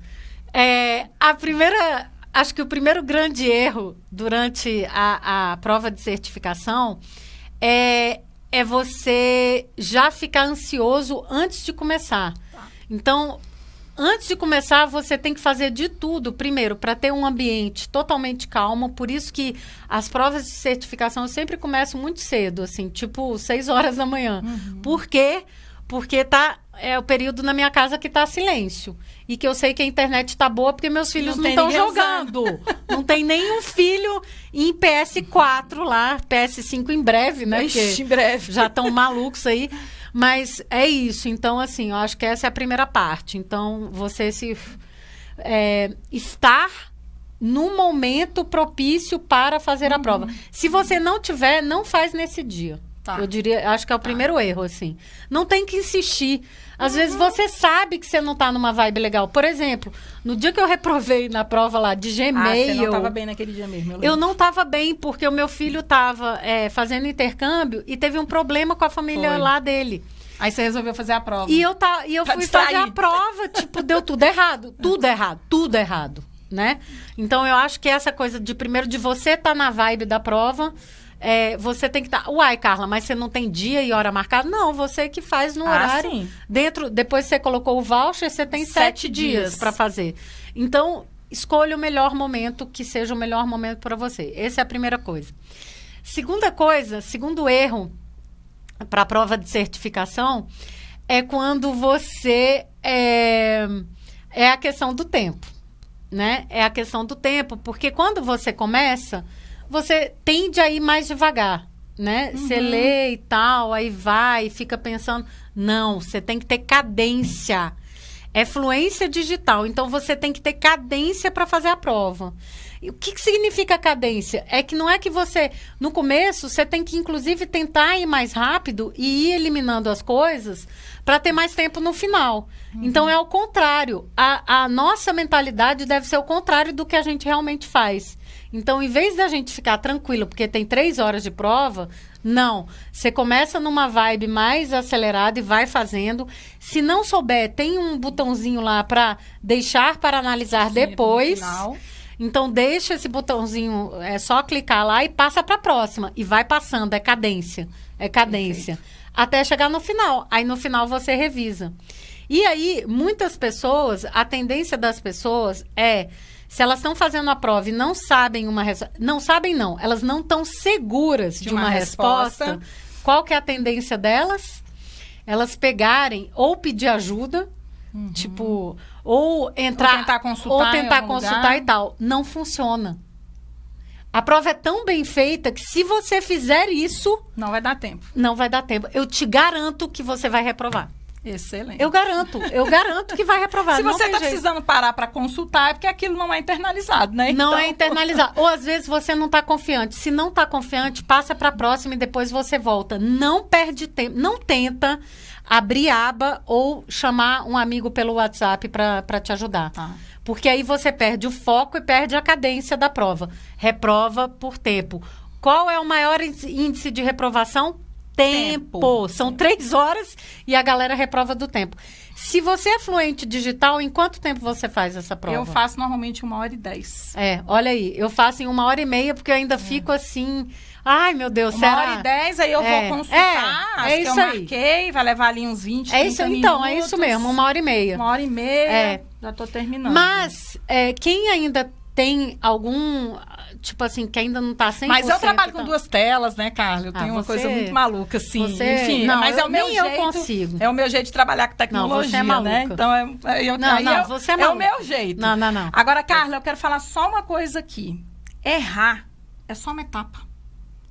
Acho que o primeiro grande erro durante a prova de certificação é você já ficar ansioso antes de começar. Tá. Então, antes de começar, você tem que fazer de tudo, primeiro, para ter um ambiente totalmente calmo. Por isso que as provas de certificação eu sempre começam muito cedo, assim, tipo 6 horas da manhã. Por quê? Porque é o período na minha casa que tá silêncio. E que eu sei que a internet tá boa porque meus filhos não estão jogando. Não tem nenhum filho em PS4 lá, PS5 em breve, né? Ixi, em breve. Já estão malucos aí. Mas é isso. Então, assim, eu acho que essa é a primeira parte. Então, você estar no momento propício para fazer a prova. Se você não tiver, não faz nesse dia. Tá. Eu diria, acho que é o primeiro erro, assim. Não tem que insistir. Às vezes você sabe que você não tá numa vibe legal. Por exemplo, no dia que eu reprovei na prova lá de Gmail... você não tava bem naquele dia mesmo. Eu não tava bem, porque o meu filho tava fazendo intercâmbio e teve um problema com a família lá dele. Aí você resolveu fazer a prova. E eu fui fazer a prova, tipo, deu tudo errado. Tudo errado, né? Então, eu acho que essa coisa primeiro de você estar na vibe da prova... você tem que estar... Uai, Carla, mas você não tem dia e hora marcada? Não, você que faz no horário. Sim. Depois você colocou o voucher, você tem 7 dias para fazer. Então, escolha o melhor momento, que seja o melhor momento para você. Essa é a primeira coisa. Segundo erro para a prova de certificação, é quando você... É a questão do tempo, né? É a questão do tempo, porque quando você começa... Você tende a ir mais devagar, né? Você lê e tal, aí vai, fica pensando. Não, você tem que ter cadência. É fluência digital, então você tem que ter cadência para fazer a prova. E o que significa cadência? É que não é que você, no começo, você tem que, inclusive, tentar ir mais rápido e ir eliminando as coisas para ter mais tempo no final. Então, é o contrário. A nossa mentalidade deve ser o contrário do que a gente realmente faz. Então, em vez da gente ficar tranquilo, porque tem 3 horas de prova, não. Você começa numa vibe mais acelerada e vai fazendo. Se não souber, tem um botãozinho lá para deixar para analisar depois. Então, deixa esse botãozinho, é só clicar lá e passa para a próxima. E vai passando, é cadência. Perfeito. Até chegar no final. Aí, no final, você revisa. E aí, muitas pessoas, a tendência das pessoas é... Se elas estão fazendo a prova e não sabem uma resposta... Não sabem, não. Elas não estão seguras de uma resposta. Qual que é a tendência delas? Elas pegarem ou pedir ajuda, tipo... Ou entrar... Ou tentar consultar e tal. Não funciona. A prova é tão bem feita que se você fizer isso... Não vai dar tempo. Não vai dar tempo. Eu te garanto que você vai reprovar. Excelente. Eu garanto que vai reprovar. Se você está precisando parar para consultar, é porque aquilo não é internalizado, né? Não é internalizado. Ou às vezes você não está confiante. Se não está confiante, passa para a próxima e depois você volta. Não perde tempo. Não tenta abrir aba ou chamar um amigo pelo WhatsApp para te ajudar. Porque aí você perde o foco e perde a cadência da prova. Reprova por tempo. Qual é o maior índice de reprovação? Tempo. São 3 horas e a galera reprova do tempo. Se você é fluente digital, em quanto tempo você faz essa prova? Eu faço normalmente 1h10. Olha aí. Eu faço em 1h30 porque eu ainda fico assim... Ai, meu Deus, será? 1h10, aí eu vou consultar as que eu marquei, vai levar ali uns 20, 30 minutos. Então, é isso mesmo, 1h30. 1h30, já tô terminando. Mas, quem ainda tem algum... Tipo assim, que ainda não tá 100%. Mas eu trabalho com 2 telas, né, Carla? Eu tenho uma coisa muito maluca, assim. Enfim, não, mas é o meu jeito. Eu consigo. É o meu jeito de trabalhar com tecnologia, não, você é maluca. Né? Então, você é maluca. É o meu jeito. Não. Agora, Carla, eu quero falar só uma coisa aqui. Errar é só uma etapa.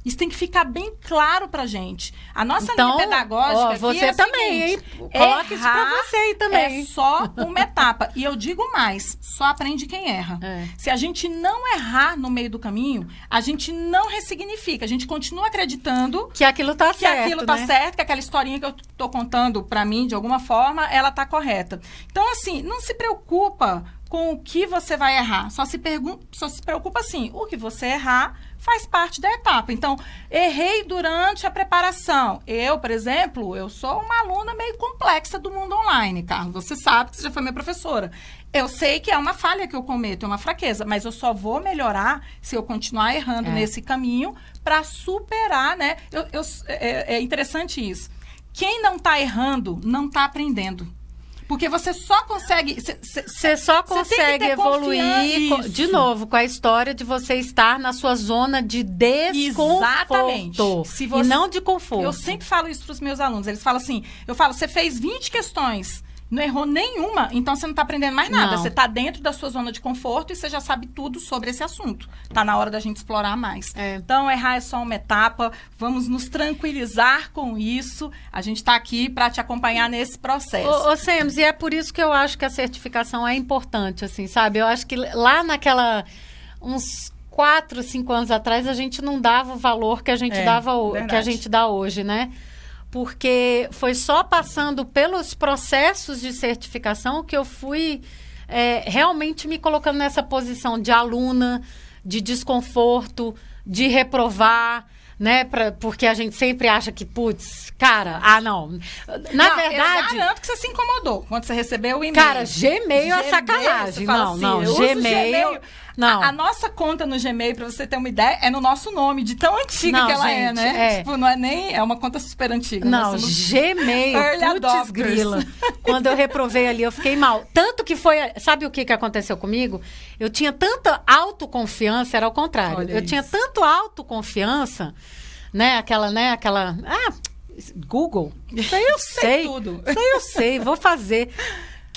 Isso tem que ficar bem claro pra gente. A nossa linha pedagógica aqui você é também, seguinte, hein? Coloca isso pra você aí também. É só uma etapa. E eu digo mais, só aprende quem erra. Se a gente não errar no meio do caminho, a gente não ressignifica. A gente continua acreditando que aquilo tá certo, que aquilo tá certo, que aquela historinha que eu tô contando pra mim, de alguma forma, ela tá correta. Então, assim, não se preocupa com o que você vai errar. Só se preocupa assim, o que você errar faz parte da etapa. Então, errei durante a preparação. Eu, por exemplo, eu sou uma aluna meio complexa do mundo online, Carlos. Você sabe que você já foi minha professora. Eu sei que é uma falha que eu cometo, é uma fraqueza, mas eu só vou melhorar se eu continuar errando nesse caminho para superar, né? É interessante isso. Quem não está errando, não está aprendendo. Porque você só consegue... Você só consegue evoluir, de novo, com a história de você estar na sua zona de desconforto. Exatamente. E não de conforto. Eu sempre falo isso para os meus alunos. Eles falam assim, você fez 20 questões, não errou nenhuma, então você não está aprendendo mais nada. Você está dentro da sua zona de conforto e você já sabe tudo sobre esse assunto. Está na hora da gente explorar mais. Então, errar é só uma etapa. Vamos nos tranquilizar com isso. A gente está aqui para te acompanhar nesse processo. Ô, Sems, e é por isso que eu acho que a certificação é importante, assim, sabe? Eu acho que lá uns 4, 5 anos atrás, a gente não dava o valor que a gente que a gente dá hoje, né? porque foi só passando pelos processos de certificação que eu fui realmente me colocando nessa posição de aluna, de desconforto, de reprovar, né? Porque a gente sempre acha que, putz, cara, não. Na verdade... Eu garanto que você se incomodou quando você recebeu o e-mail. Cara, Gmail é sacanagem. Não, Gmail... Não. A nossa conta no Gmail, pra você ter uma ideia, é no nosso nome, de tão antiga que ela é, né? Tipo, não é nem... É uma conta super antiga. Não, Gmail, putz grila. Quando eu reprovei ali, eu fiquei mal. Tanto que foi... Sabe o que aconteceu comigo? Eu tinha tanta autoconfiança, era ao contrário. Olha eu tinha tanto autoconfiança, né? Aquela... Google. Isso aí eu sei. Tudo. Isso aí eu sei, vou fazer.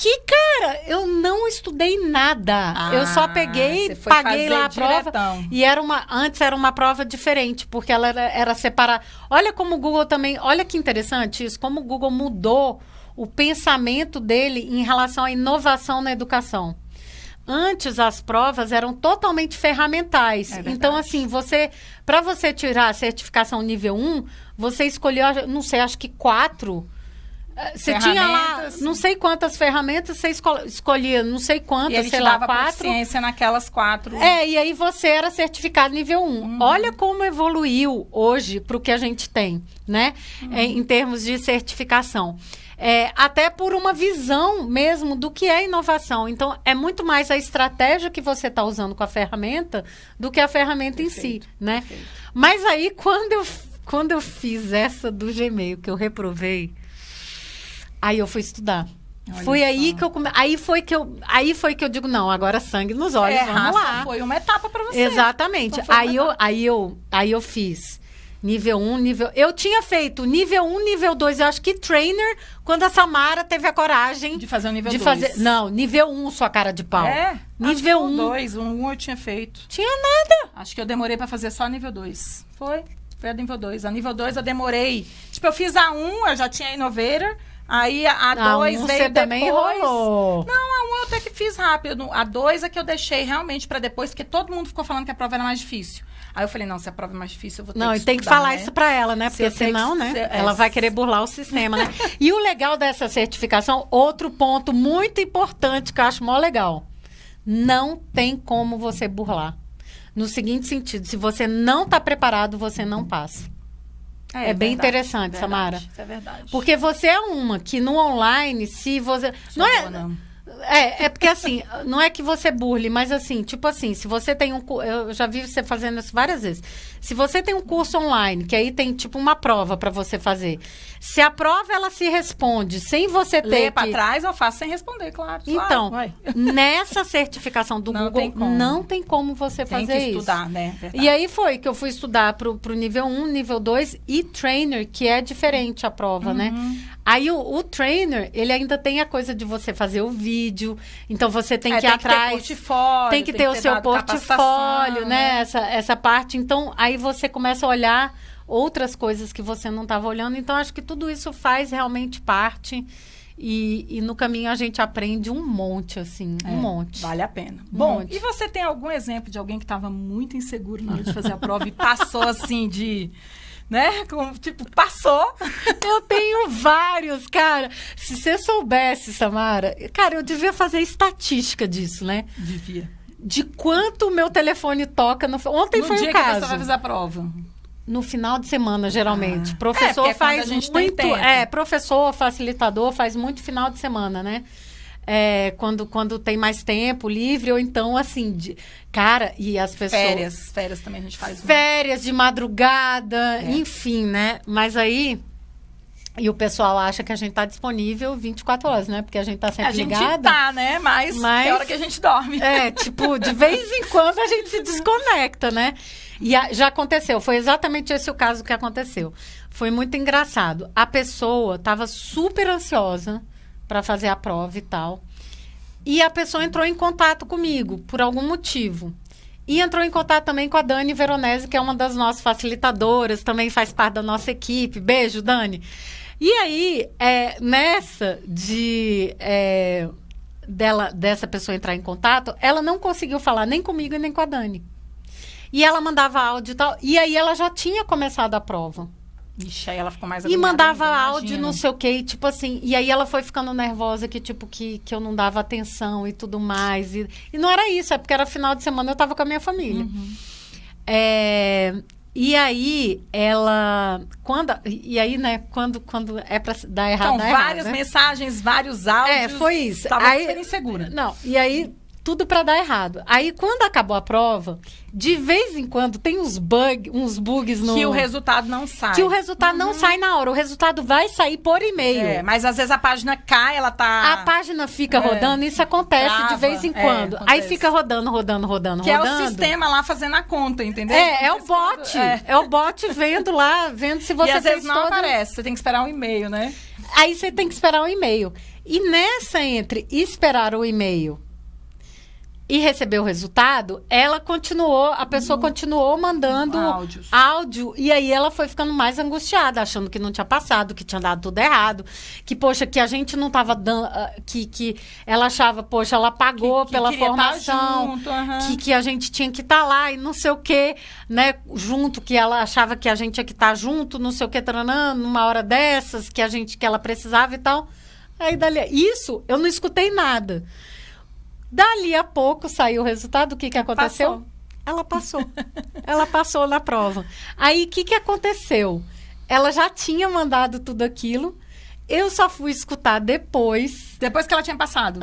Que, cara, eu não estudei nada. Eu só peguei, paguei lá a prova. E antes era uma prova diferente, porque ela era separada. Olha como o Google também... Olha que interessante isso, como o Google mudou o pensamento dele em relação à inovação na educação. Antes, as provas eram totalmente ferramentais. Então, assim, para você tirar a certificação nível 1, você escolheu, não sei, acho que 4... Você tinha lá não sei quantas ferramentas, você escolhia não sei quantas, sei lá, 4. Proficiência naquelas 4. E aí você era certificado nível 1. Olha como evoluiu hoje para o que a gente tem, né? Em termos de certificação. Até por uma visão mesmo do que é inovação. Então, é muito mais a estratégia que você está usando com a ferramenta do que a ferramenta em si, né? Perfeito. Mas aí, quando eu fiz essa do Gmail, que eu reprovei, aí eu fui estudar. Olha foi só. Aí foi que eu digo, não, agora sangue nos olhos, vamos lá. Foi uma etapa para você. Exatamente. Aí eu fiz nível 1, eu tinha feito nível 1, nível 2, eu acho que trainer, quando a Samara teve a coragem de fazer o nível 2. Não, nível 1, sua cara de pau. Nível 1. 2, 1 eu tinha feito. Tinha nada. Acho que eu demorei para fazer só nível 2. Foi a nível 2. A nível 2 eu demorei. Tipo, eu fiz a 1, eu já tinha Innovator. Aí a 2 veio você depois. Também rolou. Não, a 1 eu até que fiz rápido. A 2 é que eu deixei realmente para depois, porque todo mundo ficou falando que a prova era mais difícil. Aí eu falei, não, se a prova é mais difícil, eu vou ter que estudar, e tem que falar, né? Isso para ela, né? Porque senão, né? Ela vai querer burlar o sistema, né? E o legal dessa certificação, outro ponto muito importante que eu acho mó legal. Não tem como você burlar. No seguinte sentido, se você não está preparado, você não passa. É bem interessante, Samara. Isso é verdade. Porque você é uma que no online, se você... Porque assim, não é que você burle, mas assim, tipo assim, se você tem eu já vi você fazendo isso várias vezes. Se você tem um curso online, que aí tem tipo uma prova para você fazer. Se a prova ela se responde sem você ter ler para trás, eu faço sem responder, claro. Então, nessa certificação do Google, não tem como você fazer isso. Tem que estudar, né? Verdade. E aí foi que eu fui estudar pro nível 1, nível 2 e trainer, que é diferente a prova, né? Aí o trainer, ele ainda tem a coisa de você fazer o vídeo. Então você tem que ir atrás. Tem que ter o seu portfólio, né? Essa parte. Então, aí você começa a olhar outras coisas que você não estava olhando. Então, acho que tudo isso faz realmente parte. E no caminho a gente aprende um monte, assim. Um monte. Vale a pena. Bom, e você tem algum exemplo de alguém que estava muito inseguro na hora de fazer a prova e passou, assim, né? Tipo, passou. Eu tenho vários, cara. Se você soubesse, Samara... Cara, eu devia fazer estatística disso, né? Devia. De quanto o meu telefone toca... Ontem foi o caso. No dia que você vai fazer a prova. No final de semana, geralmente. Professor faz muito... professor, facilitador, faz muito final de semana, né? Quando tem mais tempo livre, ou então, assim, cara, e as pessoas... Férias também a gente faz. Férias de madrugada, enfim, né? Mas aí, e o pessoal acha que a gente tá disponível 24 horas, né? Porque a gente tá sempre ligada. A gente tá, né? Mas é hora que a gente dorme. Tipo, de vez em quando a gente se desconecta, né? E já aconteceu, foi exatamente esse o caso que aconteceu. Foi muito engraçado. A pessoa tava super ansiosa para fazer a prova e tal. E a pessoa entrou em contato comigo, por algum motivo. E entrou em contato também com a Dani Veronese, que é uma das nossas facilitadoras, também faz parte da nossa equipe. Beijo, Dani. E aí, nessa dessa pessoa entrar em contato, ela não conseguiu falar nem comigo e nem com a Dani. E ela mandava áudio e tal. E aí, ela já tinha começado a prova. Ixi, aí ela ficou mais E agoniada mandava ainda, áudio, imagino. não sei o quê, e, tipo assim, e aí ela foi ficando nervosa, que tipo, que eu não dava atenção e tudo mais. E não era isso, é porque era final de semana, eu tava com a minha família. E aí, ela... E aí, né, quando é pra dar errado, Então, dá errado, várias né? mensagens, vários áudios. Foi isso. Tava Aí, super insegura. Não, e aí, tudo pra dar errado. Aí, quando acabou a prova, de vez em quando, tem uns bugs no... Que o resultado não sai. Que o resultado não sai na hora. O resultado vai sair por e-mail. Mas às vezes a página cai, ela tá... A página fica rodando, isso acontece Trava, de vez em quando. Aí acontece. fica rodando. Que é o sistema lá fazendo a conta, entendeu? É o bot. É o bot vendo lá, vendo se você e às fez vezes não todo... aparece, você tem que esperar um e-mail, né? Aí você tem que esperar um e-mail. E nessa entre esperar o e-mail e receber o resultado, a pessoa continuou mandando áudio, e aí ela foi ficando mais angustiada, achando que não tinha passado, que tinha dado tudo errado, que, poxa, que a gente não estava dando, que ela achava, poxa, ela pagou pela formação, que a gente tinha que estar lá e não sei o quê, né, junto, que ela achava que a gente tinha que estar junto, não sei o quê, taranã, numa hora dessas, que ela precisava e tal. Aí, isso, eu não escutei nada. Dali a pouco saiu o resultado. O que aconteceu? Ela passou. Ela passou na prova. Aí, o que aconteceu? Ela já tinha mandado tudo aquilo. Eu só fui escutar depois. Depois que ela tinha passado?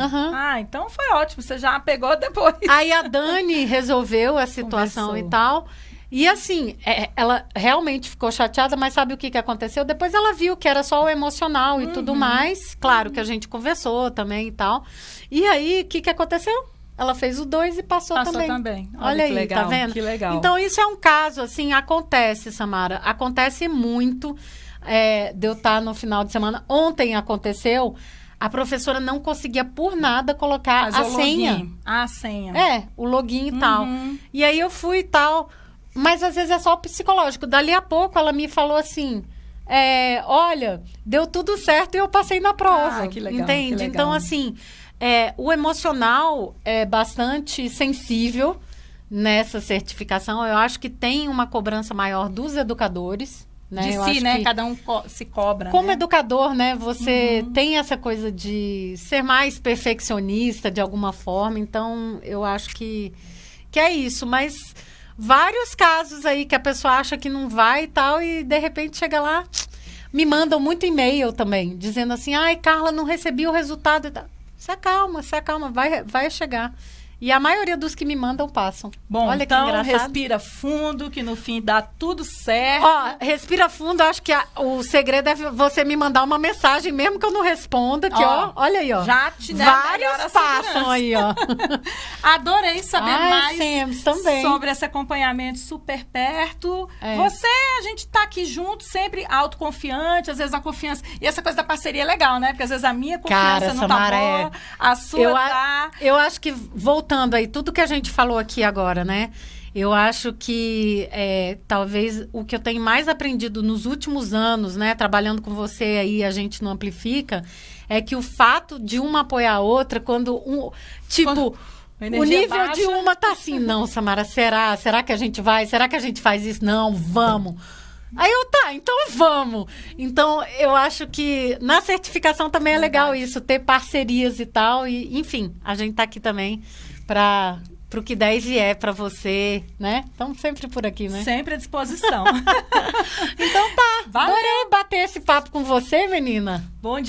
Então foi ótimo. Você já pegou depois. Aí a Dani resolveu a situação e tal. E assim, ela realmente ficou chateada, mas sabe o que aconteceu? Depois ela viu que era só o emocional e tudo mais. Claro que a gente conversou também e tal. E aí, o que aconteceu? Ela fez o 2 e passou também. Olha aí, legal, tá vendo? Que legal. Então, isso é um caso, assim, acontece, Samara. Acontece muito de eu estar no final de semana. Ontem aconteceu, a professora não conseguia por nada colocar a senha. A senha. O login e tal. E aí eu fui e tal... Mas às vezes é só psicológico. Dali a pouco ela me falou assim, olha, deu tudo certo e eu passei na prova. Que legal, entende? Que legal. Então, assim, o emocional é bastante sensível nessa certificação. Eu acho que tem uma cobrança maior dos educadores. Né? De si, né? Cada um se cobra. Como educador, né? Você tem essa coisa de ser mais perfeccionista de alguma forma. Então, eu acho que é isso. Mas... vários casos aí que a pessoa acha que não vai e tal, e de repente chega lá, me mandam muito e-mail também, dizendo assim, ai, Carla, não recebi o resultado e tal. Se acalma, vai chegar. E a maioria dos que me mandam passam. Bom, olha então, que engraçado. Respira fundo, que no fim dá tudo certo. Ó, respira fundo, acho que o segredo é você me mandar uma mensagem, mesmo que eu não responda, que olha aí, ó. Já te dá vários passam aí, ó. Adorei saber mais também. sobre esse acompanhamento super perto. A gente tá aqui junto, sempre autoconfiante, às vezes a confiança... E essa coisa da parceria é legal, né? Porque às vezes a minha confiança não tá boa, a sua tá... Eu acho que, voltando aí, tudo que a gente falou aqui agora, né? Eu acho que talvez o que eu tenho mais aprendido nos últimos anos, né? Trabalhando com você aí, a gente não amplifica, é que o fato de uma apoiar a outra, quando o nível baixa. De uma tá assim, não, Samara, será que a gente vai? Será que a gente faz isso? Não, vamos. Aí então vamos. Então, eu acho que na certificação também é legal isso, ter parcerias e tal. E, enfim, a gente tá aqui também para o que der e vier para você, né? Estamos sempre por aqui, né? Sempre à disposição. Então tá. Valeu. Adorei bater esse papo com você, menina. Bom dia.